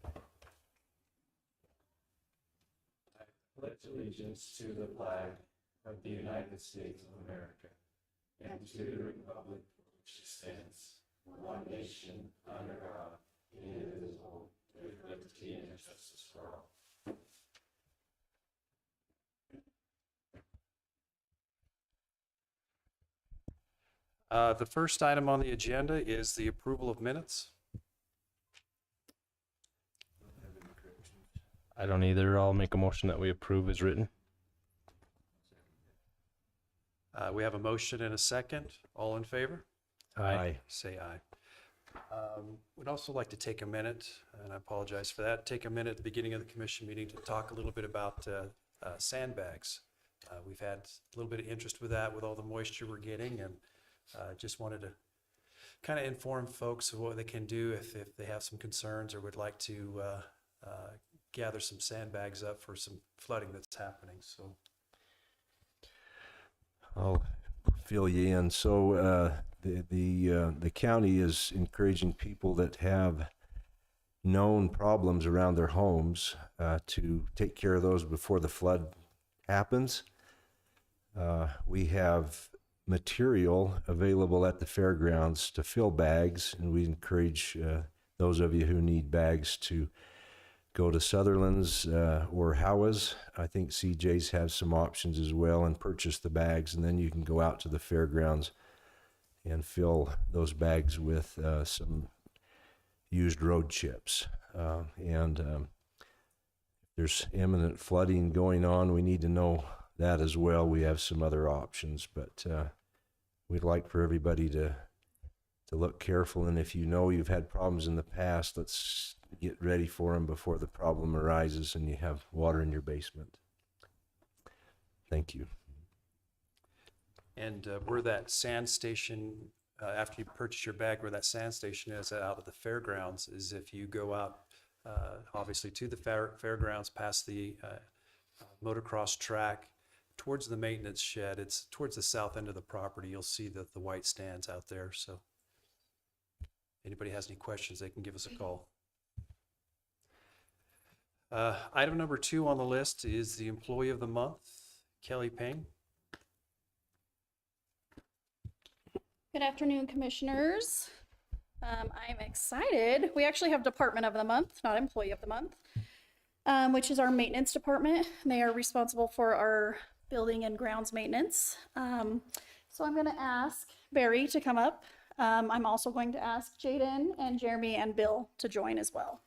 I pledge allegiance to the flag of the United States of America and to the republic for which it stands, one nation, under God, indivisible, with liberty and justice for all. The first item on the agenda is the approval of minutes. I don't either. I'll make a motion that we approve as written. We have a motion and a second. All in favor? Aye. Say aye. We'd also like to take a minute, and I apologize for that, take a minute at the beginning of the commission meeting to talk a little bit about sandbags. We've had a little bit of interest with that with all the moisture we're getting, and just wanted to kind of inform folks of what they can do if they have some concerns or would like to gather some sandbags up for some flooding that's happening. So I'll fill you in. So the county is encouraging people that have known problems around their homes to take care of those before the flood happens. We have material available at the fairgrounds to fill bags, and we encourage those of you who need bags to go to Sutherland's or Howa's. I think CJ's have some options as well, and purchase the bags, and then you can go out to the fairgrounds and fill those bags with some used road chips. If there's imminent flooding going on, we need to know that as well. We have some other options, but we'd like for everybody to look careful, and if you know you've had problems in the past, let's get ready for them before the problem arises and you have water in your basement. Thank you. And where that sand station, after you purchase your bag, where that sand station is out of the fairgrounds, is if you go out, obviously to the fairgrounds, past the motocross track, towards the maintenance shed. It's towards the south end of the property. You'll see the white stands out there. So anybody has any questions, they can give us a call. Item number 2 on the list is the Employee of the Month, Kellie Payne. Good afternoon, commissioners. I'm excited. We actually have Department of the Month, not Employee of the Month, which is our maintenance department. They are responsible for our building and grounds maintenance. So I'm going to ask Barry to come up. I'm also going to ask Jaden and Jeremy and Bill to join as well.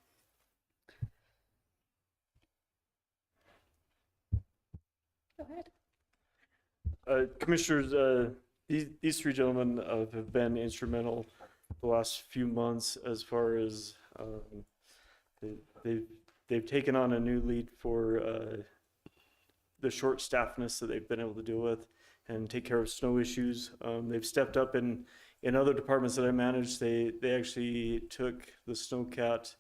Go ahead. Commissioners, these three gentlemen have been instrumental the last few months as far as they've taken on a new lead for the short staffness that they've been able to deal with and take care of snow issues. They've stepped up in other departments that I manage. They actually took the snowcat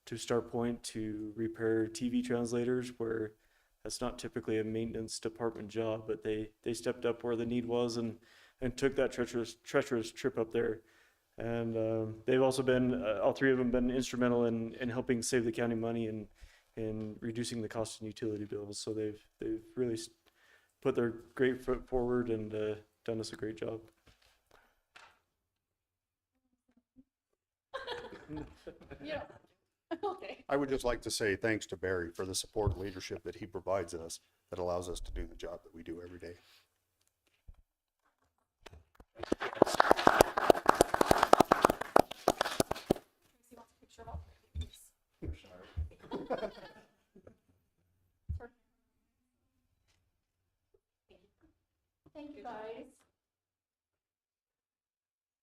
to Star Point to repair TV translators, where that's not typically a maintenance department job, but they stepped up where the need was and took that treacherous trip up there. And they've also been, all three of them, been instrumental in helping save the county money and reducing the cost of utility bills. So they've really put their great foot forward and done us a great job. Yeah. Okay. I would just like to say thanks to Barry for the support and leadership that he provides us that allows us to do the job that we do every day. Thank you, guys.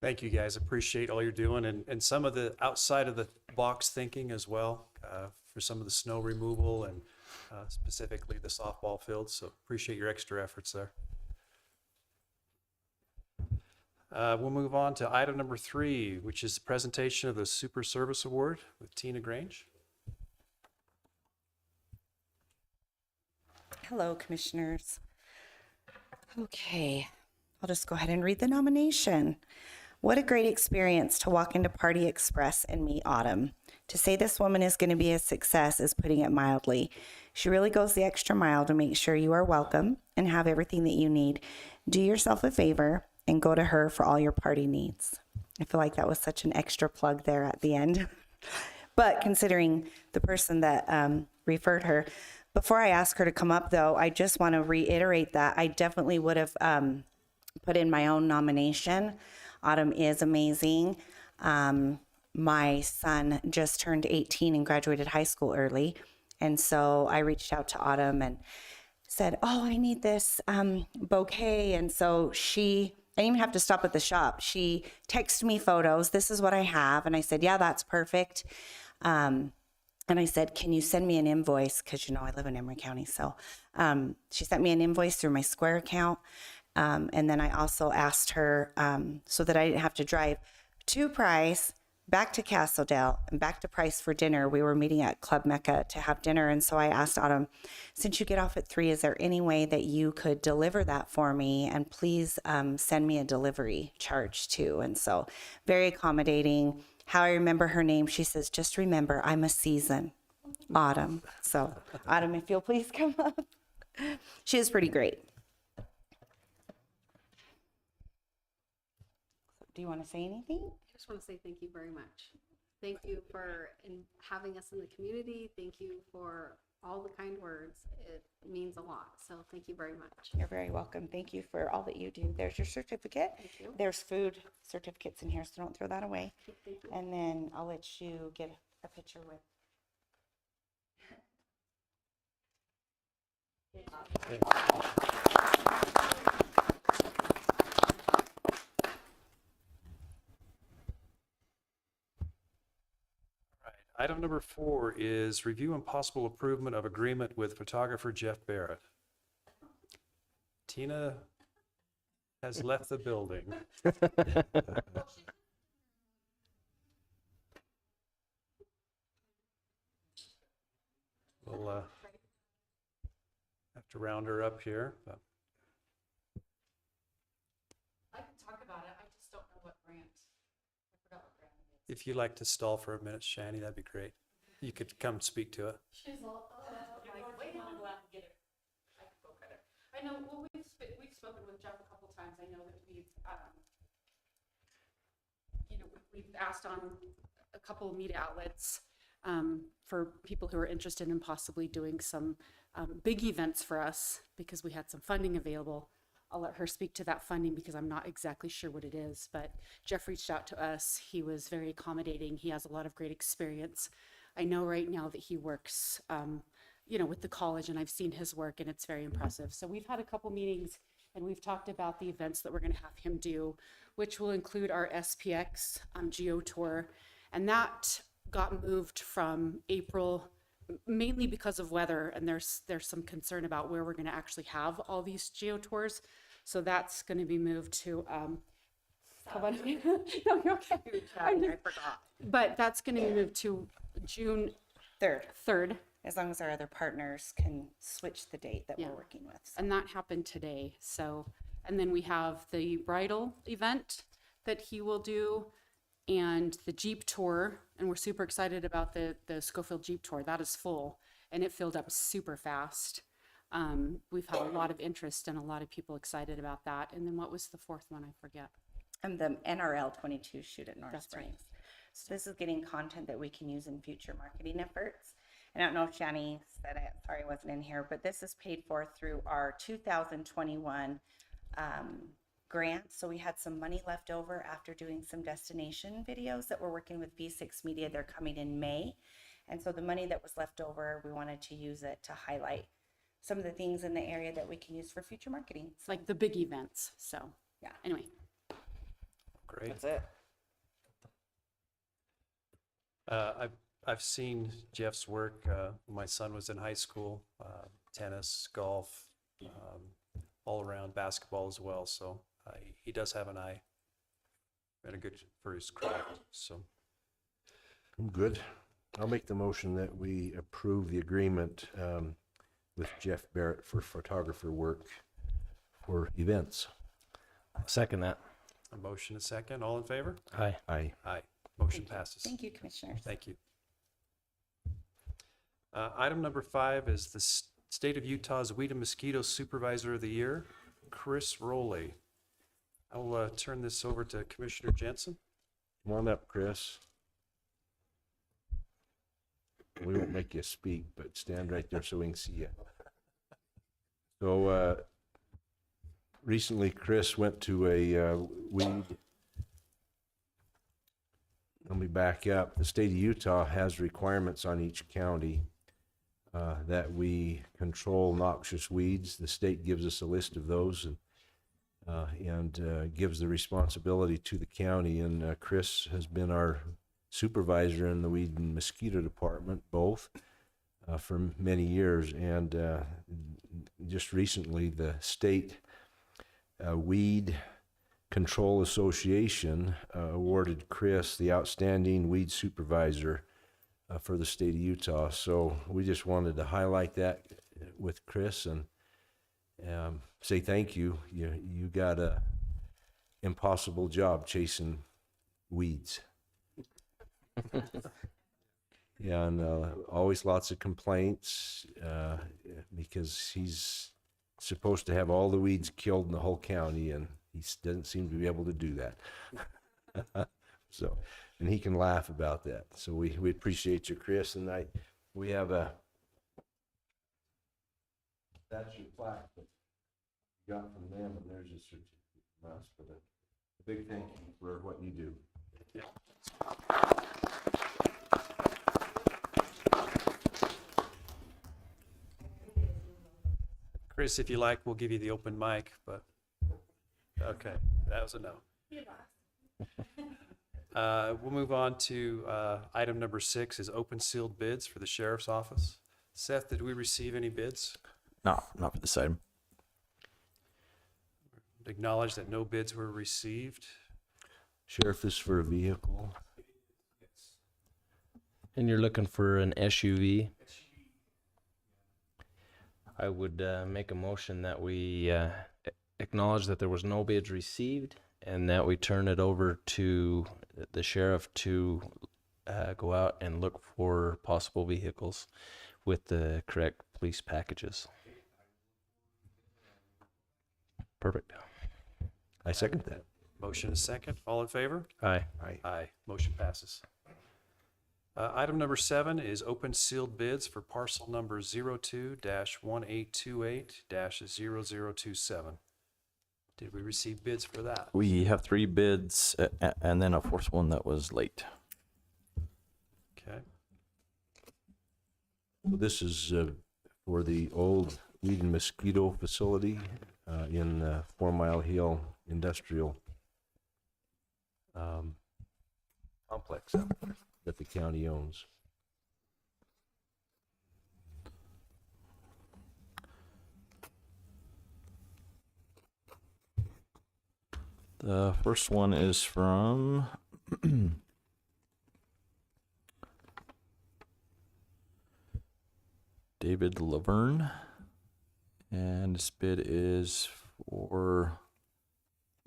Thank you, guys. Appreciate all you're doing, and some of the outside of the box thinking as well, for some of the snow removal and specifically the softball fields. So appreciate your extra efforts there. We'll move on to item number 3, which is the presentation of the Super Service Award with Tina Grange. Hello, commissioners. Okay, I'll just go ahead and read the nomination. What a great experience to walk into Party Express and meet Autumn. To say this woman is going to be a success is putting it mildly. She really goes the extra mile to make sure you are welcome and have everything that you need. Do yourself a favor and go to her for all your party needs. I feel like that was such an extra plug there at the end. But considering the person that referred her, before I ask her to come up, though, I just want to reiterate that I definitely would have put in my own nomination. Autumn is amazing. My son just turned 18 and graduated high school early. And so I reached out to Autumn and said, oh, I need this bouquet. And so I didn't even have to stop at the shop. She texted me photos. This is what I have. And I said, yeah, that's perfect. And I said, can you send me an invoice? Because, I live in Emery County. So she sent me an invoice through my Square account. And then I also asked her so that I didn't have to drive to Price, back to Castledale, and back to Price for dinner. We were meeting at Club Mecca to have dinner. And so I asked Autumn, since you get off at 3, is there any way that you could deliver that for me? And please send me a delivery charge too. And so very accommodating. How I remember her name, she says, just remember, I'm a season. Autumn. So Autumn, if you'll please come up. She is pretty great. Do you want to say anything? I just want to say thank you very much. Thank you for having us in the community. Thank you for all the kind words. It means a lot. So thank you very much. You're very welcome. Thank you for all that you do. There's your certificate. Thank you. There's food certificates in here, so don't throw that away. Thank you. And then I'll let you get a picture with. Item number 4 is review and possible approval of agreement with photographer Jeff Barrett. Tina has left the building. We'll have to round her up here. But I can talk about it. I just don't know what grant. I forgot what grant it is. if you'd like to stall for a minute, Shani, that'd be great. You could come speak to it. She's all, like, wait, I'm gonna go out and get it. I can go get it. I know, well, we've spoken with Jeff a couple times. I know that we've asked on a couple of media outlets for people who are interested in possibly doing some big events for us because we had some funding available. I'll let her speak to that funding because I'm not exactly sure what it is, but Jeff reached out to us. He was very accommodating. He has a lot of great experience. I know right now that he works, with the college, and I've seen his work, and it's very impressive. So we've had a couple meetings, and we've talked about the events that we're going to have him do, which will include our SPX Geo Tour, and that got moved from April, mainly because of weather, and there's some concern about where we're going to actually have all these Geo Tours. So that's going to be moved to. No, you're okay. I forgot. But that's going to be moved to June 3rd. As long as our other partners can switch the date that Yeah. we're working with. So. And that happened today. So, and then we have the bridal event that he will do and the Jeep tour. And we're super excited about the Schofield Jeep tour. That is full and it filled up super fast. We've had a lot of interest and a lot of people excited about that. And then what was the fourth one? I forget. And the NRL 22 shoot at North That's Springs. right. So this is getting content that we can use in future marketing efforts. I don't know if Shani said it, sorry, it wasn't in here, but this is paid for through our 2021 grant. So we had some money left over after doing some destination videos that we're working with V6 Media. They're coming in May. And so the money that was left over, we wanted to use it to highlight some of the things in the area that we can use for future marketing. It's like the big events. So, Yeah. Anyway. Great. That's it. I've seen Jeff's work. My son was in high school, tennis, golf, all around basketball as well. So he does have an eye and a good for his craft. So I'm good. I'll make the motion that we approve the agreement with Jeff Barrett for photographer work for events. Second that. a motion, a second. All in favor? Aye. Aye. Aye. Motion passes. Thank you, commissioners. Thank you. Item number 5 is the State of Utah's Weed and Mosquito Supervisor of the Year, Chris Rowley. I will turn this over to Commissioner Jensen. Come on up, Chris. We won't make you speak, but stand right there so we can see you. So, recently Chris went to a weed. Let me back up. The state of Utah has requirements on each county that we control noxious weeds. The state gives us a list of those and gives the responsibility to the county. And Chris has been our supervisor in the weed and mosquito department, both, for many years. And just recently, the state Weed Control Association awarded Chris the Outstanding Weed Supervisor for the state of Utah. So we just wanted to highlight that with Chris and say thank you. You got a impossible job chasing weeds. Yeah, and always lots of complaints because he's supposed to have all the weeds killed in the whole county, and he doesn't seem to be able to do that. So, and he can laugh about that. So we appreciate you, Chris, and we have a that's your plaque that you got from them, and there's a certificate from us. But a big thank you for what you do. Chris, if you like, we'll give you the open mic, but, okay, that was a no. We'll move on to item number 6 is open sealed bids for the sheriff's office. Seth, did we receive any bids? No, not for this item. Acknowledge that no bids were received. Sheriff, this for a vehicle. And you're looking for an SUV? I would make a motion that we acknowledge that there was no bids received and that we turn it over to the sheriff to go out and look for possible vehicles with the correct police packages. Perfect. I second that. Motion is second. All in favor? Aye. Aye. Motion passes. Item number 7 is open sealed bids for parcel number 02-1828-0027. Did we receive bids for that? We have 3 bids and then a 4th one that was late. Okay. So this is for the old weed and mosquito facility in 4 Mile Hill Industrial complex that the county owns. The first one is from David Laverne, and his bid is for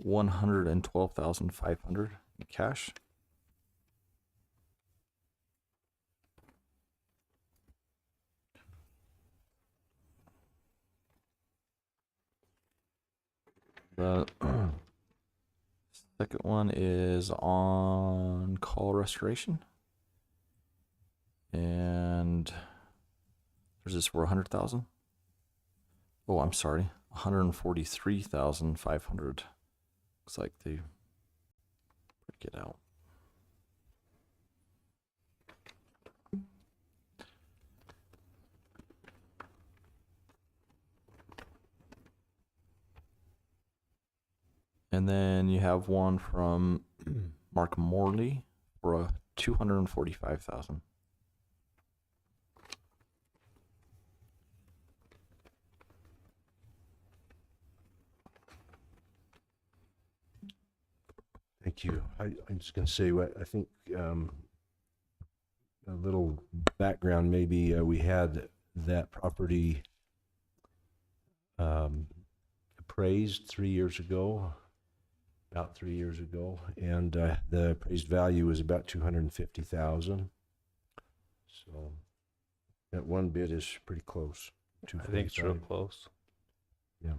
$112,500 in cash. The second one is on call restoration, and there's this for 100,000. Oh, I'm sorry, 143,500. Looks like they break it out. And then you have one from Mark Morley for $245,000. Thank you. I'm just going to say what I think. A little background, maybe. We had that property appraised 3 years ago. About 3 years ago, and the appraised value was about $250,000. So That one bid is pretty close. I think it's real 245. close. Yeah.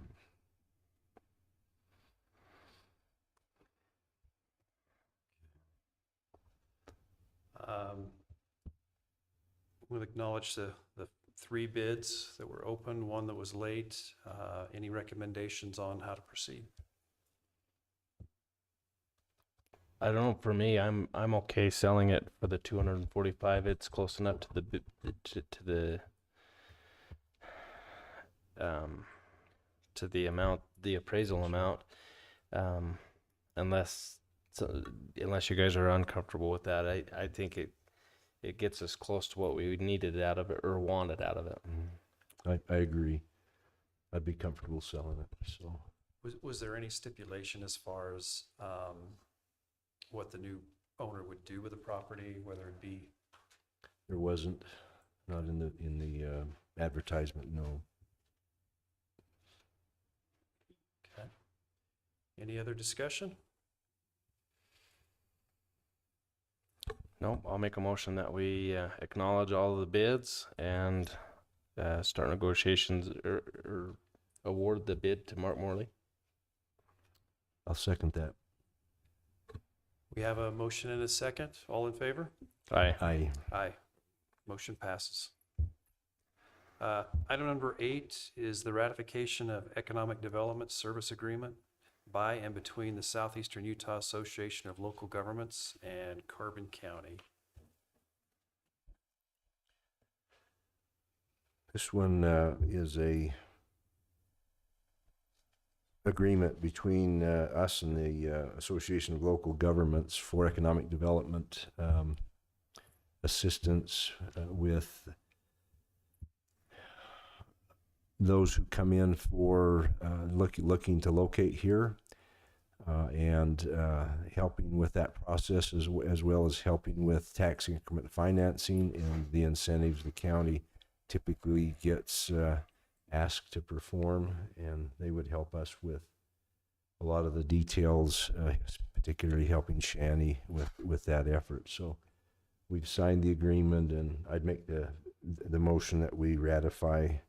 We'll acknowledge the 3 bids that were open, 1 that was late. Any recommendations on how to proceed? I don't know, for me, I'm okay selling it for the 245. It's close enough to the to the amount, the appraisal amount. Unless you guys are uncomfortable with that, I think it gets us close to what we needed out of it or wanted out of it. I agree. I'd be comfortable selling it, so. Was there any stipulation as far as what the new owner would do with the property, whether it be? There wasn't, not in the advertisement, no. Okay. Any other discussion? No, I'll make a motion that we acknowledge all of the bids and start negotiations or award the bid to Mark Morley. I'll second that. We have a motion and a second. All in favor? Aye. Aye. Aye. Motion passes. Item number 8 is the ratification of Economic Development Service Agreement by and between the Southeastern Utah Association of Local Governments and Carbon County. This one is a agreement between us and the Association of Local Governments for economic development assistance with those who come in for looking to locate here and helping with that process as well as helping with tax increment financing and the incentives the county typically gets asked to perform, and they would help us with a lot of the details, particularly helping Shani with that effort. So we've signed the agreement, and I'd make the motion that we ratify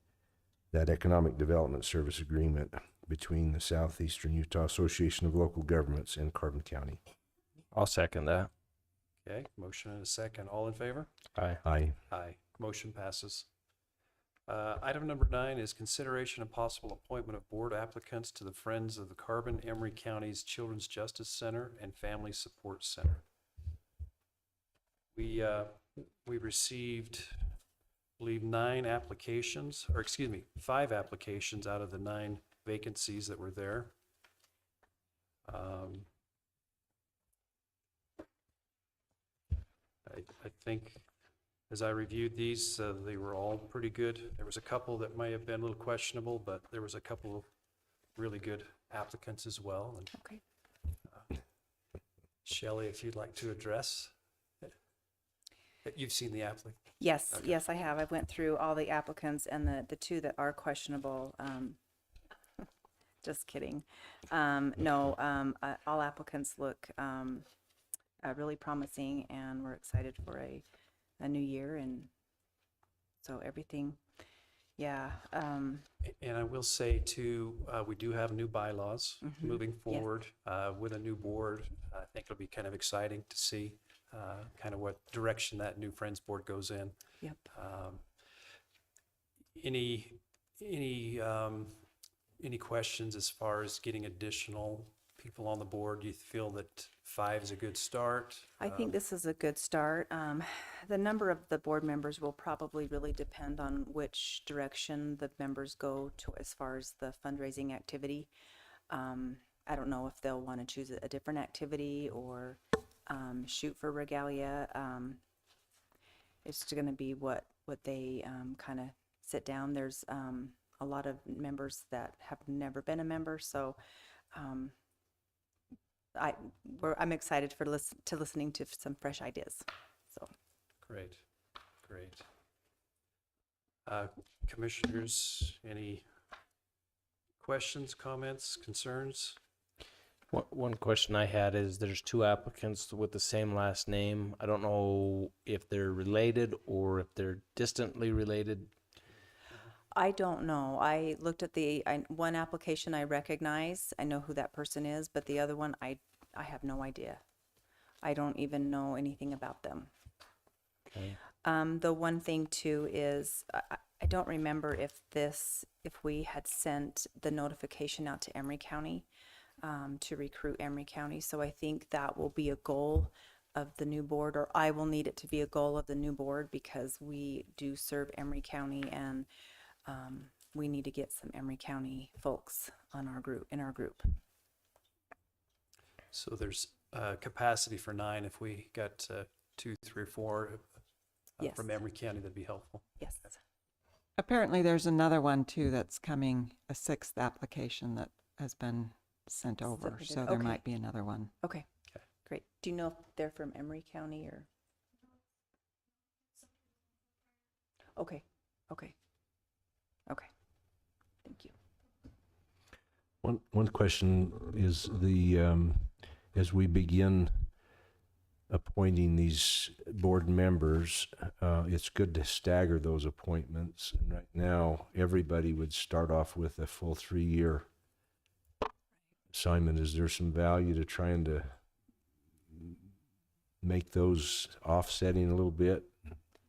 that Economic Development Service Agreement between the Southeastern Utah Association of Local Governments and Carbon County. I'll second that. Okay, motion and a second. All in favor? Aye. Aye. Aye. Motion passes. Item number 9 is consideration and possible appointment of board applicants to the Friends of the Carbon Emery County's Children's Justice Center and Family Support Center. We received, I believe, 5 applications out of the 9 vacancies that were there. I think as I reviewed these, they were all pretty good. There was a couple that may have been a little questionable, but there was a couple of really good applicants as well. And, Okay. Shelley, if you'd like to address, you've seen the applicant. Yes, Okay. yes, I have. I went through all the applicants and the 2 that are questionable. Just kidding. No, all applicants look really promising, and we're excited for a new year, and so everything, yeah. And I will say too, we do have new bylaws moving forward with a new board. I think it'll be kind of exciting to see kind of what direction that new Friends Board goes in. Yep. Any questions as far as getting additional people on the board? Do you feel that 5 is a good start? I think this is a good start. The number of the board members will probably really depend on which direction the members go to as far as the fundraising activity. I don't know if they'll want to choose a different activity or shoot for regalia. It's going to be what they kind of sit down. There's a lot of members that have never been a member, so I'm excited for listening to some fresh ideas. So Great. Commissioners, any questions, comments, concerns? One question I had is there's two applicants with the same last name. I don't know if they're related or if they're distantly related. I don't know. I looked at one application I recognize. I know who that person is, but the other one, I have no idea. I don't even know anything about them. Okay. The one thing too is, I don't remember if we had sent the notification out to Emery County, to recruit Emery County. So I think that will be a goal of the new board, or I will need it to be a goal of the new board, because we do serve Emery County, and we need to get some Emery County folks in our group. So there's capacity for 9. If we got 2, 3, or 4 Yes. from Emery County, that'd be helpful. Yes. Apparently, there's another one too that's coming, a 6th application that has been sent over. Submitted. So there Okay. might be another one. Okay. Okay. Great. Do you know if they're from Emery County or? Okay. Okay. Okay. Thank you. One question is as we begin appointing these board members, it's good to stagger those appointments. And right now, everybody would start off with a full 3-year assignment. Is there some value to trying to make those offsetting a little bit,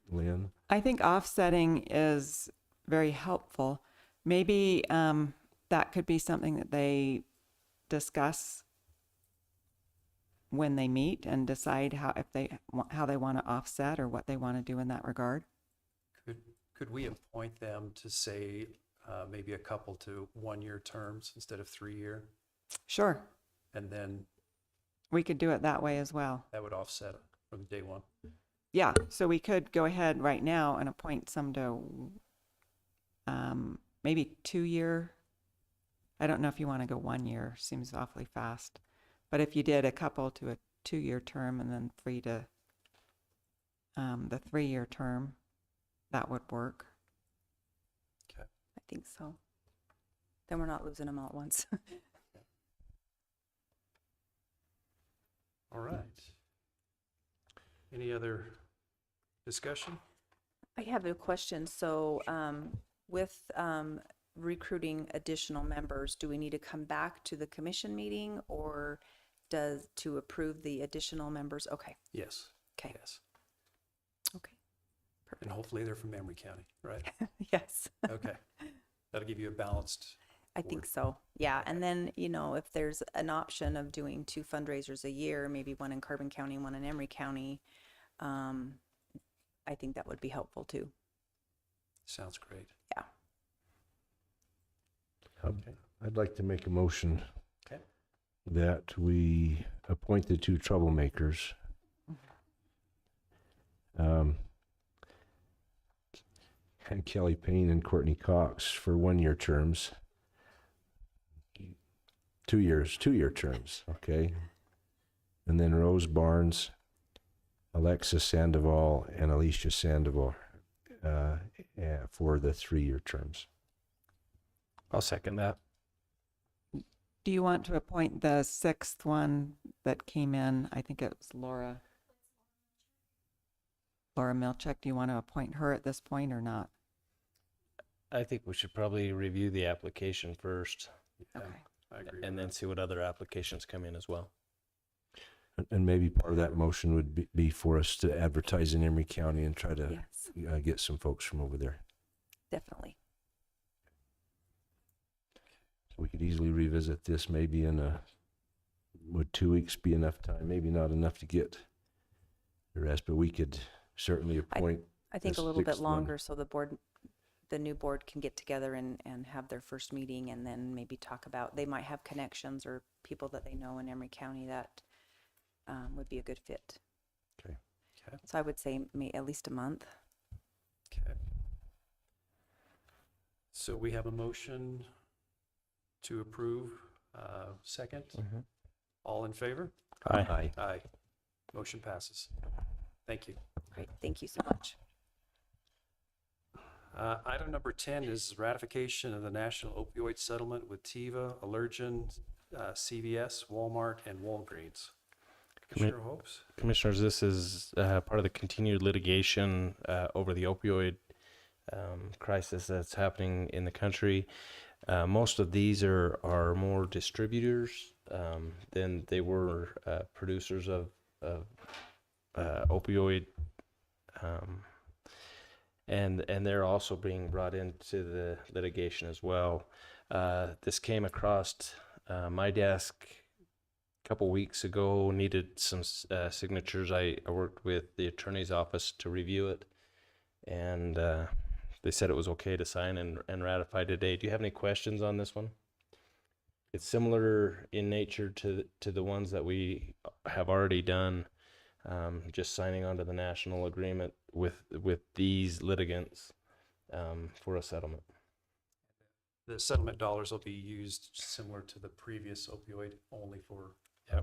Lynn? I think offsetting is very helpful. Maybe that could be something that they discuss when they meet and decide how they want to offset or what they want to do in that regard. Could we appoint them to say maybe a couple to 1-year terms instead of 3-year? Sure, And then we could do it that way as well. that would offset it from day one. Yeah, so we could go ahead right now and appoint some to maybe 2-year. I don't know if you want to go 1 year, seems awfully fast. But if you did a couple to a 2-year term and then 3 to the 3-year term, that would work. Okay. I think so. Then we're not losing them all at once. All right. Any other discussion? I have a question. So with recruiting additional members, do we need to come back to the commission meeting or to approve the additional members? Okay. Yes. Okay. Yes. Okay. And hopefully they're from Emery County, right? Yes. Okay. That'll give you a balanced. I think so. Yeah. And then, if there's an option of doing 2 fundraisers a year, maybe one in Carbon County and one in Emery County, I think that would be helpful too. Sounds great. Yeah. Okay. I'd like to make a motion Okay. that we appoint the 2 troublemakers. And Kellie Payne and Courtney Cox for 1-year terms. 2-year terms, okay? And then Rose Barnes, Alexis Sandoval, and Alicia Sandoval for the 3-year terms. I'll second that. Do you want to appoint the 6th one that came in? I think it was Laura Milchek. Do you want to appoint her at this point or not? I think we should probably review the application first Yeah, Okay. I agree. and with then that. see what other applications come in as well. And maybe part of that motion would be for us to advertise in Emery County and try to Yes, get some folks from over there. definitely. So we could easily revisit this maybe would 2 weeks be enough time? Maybe not enough to get the rest, but we could certainly appoint. I think The a little bit 6th one. longer so the new board can get together and have their first meeting and then maybe talk about, they might have connections or people that they know in Emery County that would be a good fit. Okay. Okay. So I would say at least a month. Okay. So we have a motion to approve. Second. All in favor? Aye. Aye. Motion passes. Thank you. Great, thank you so much. Item number 10 is ratification of the national opioid settlement with Teva, Allergan, CVS, Walmart, and Walgreens. Commissioner Hopes? Commissioners, this is part of the continued litigation over the opioid crisis that's happening in the country. Most of these are more distributors than they were producers of opioid, and they're also being brought into the litigation as well. This came across my desk a couple weeks ago, needed some signatures. I worked with the attorney's office to review it, and they said it was okay to sign and ratify today. Do you have any questions on this one? It's similar in nature to the ones that we have already done, just signing onto the national agreement with these litigants for a settlement. The settlement dollars will be used similar to the previous opioid, only for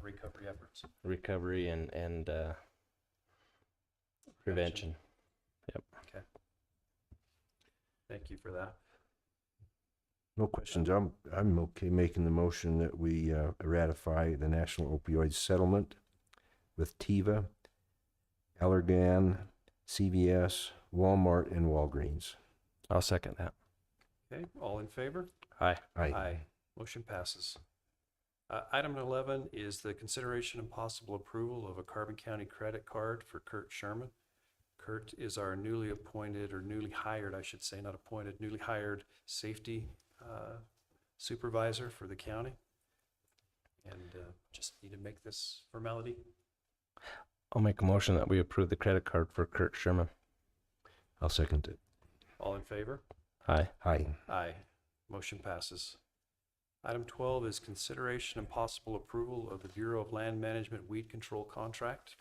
recovery efforts. Recovery and prevention. Yep. Okay. Thank you for that. No questions. I'm okay making the motion that we ratify the national opioid settlement with Teva, Allergan, CVS, Walmart, and Walgreens. I'll second that. Okay, all in favor? Aye. Aye. Motion passes. Item 11 is the consideration and possible approval of a Carbon County credit card for Kirk Sherman. Kurt is our newly appointed, or newly hired, I should say, not appointed, newly hired safety supervisor for the county. And just need to make this formality. I'll make a motion that we approve the credit card for Kirk Sherman. I'll second it. All in favor? Aye. Aye. Aye. Motion passes. Item 12 is consideration and possible approval of the Bureau of Land Management weed control contract.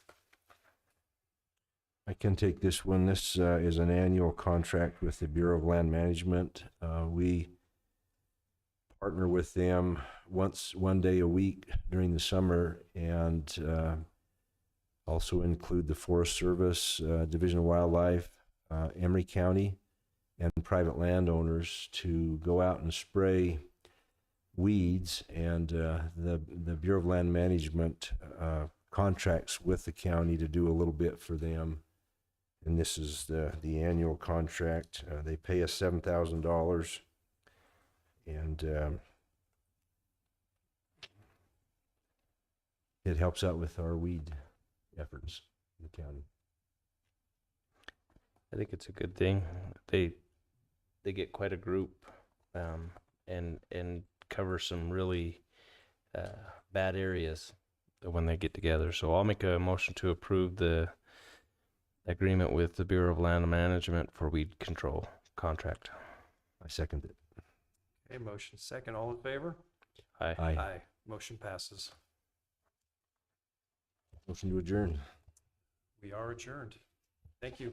I can take this one. This is an annual contract with the Bureau of Land Management. We partner with them one day a week during the summer, and also include the Forest Service, Division of Wildlife, Emery County, and private landowners to go out and spray weeds. And the Bureau of Land Management contracts with the county to do a little bit for them. And this is the annual contract. They pay us $7,000, and it helps out with our weed efforts in the county. I think it's a good thing. They get quite a group, and cover some really bad areas when they get together. So I'll make a motion to approve the agreement with the Bureau of Land Management for weed control contract. I second it. Okay, motion second. All in favor? Aye. Aye. Motion passes. Motion to adjourn. We are adjourned. Thank you.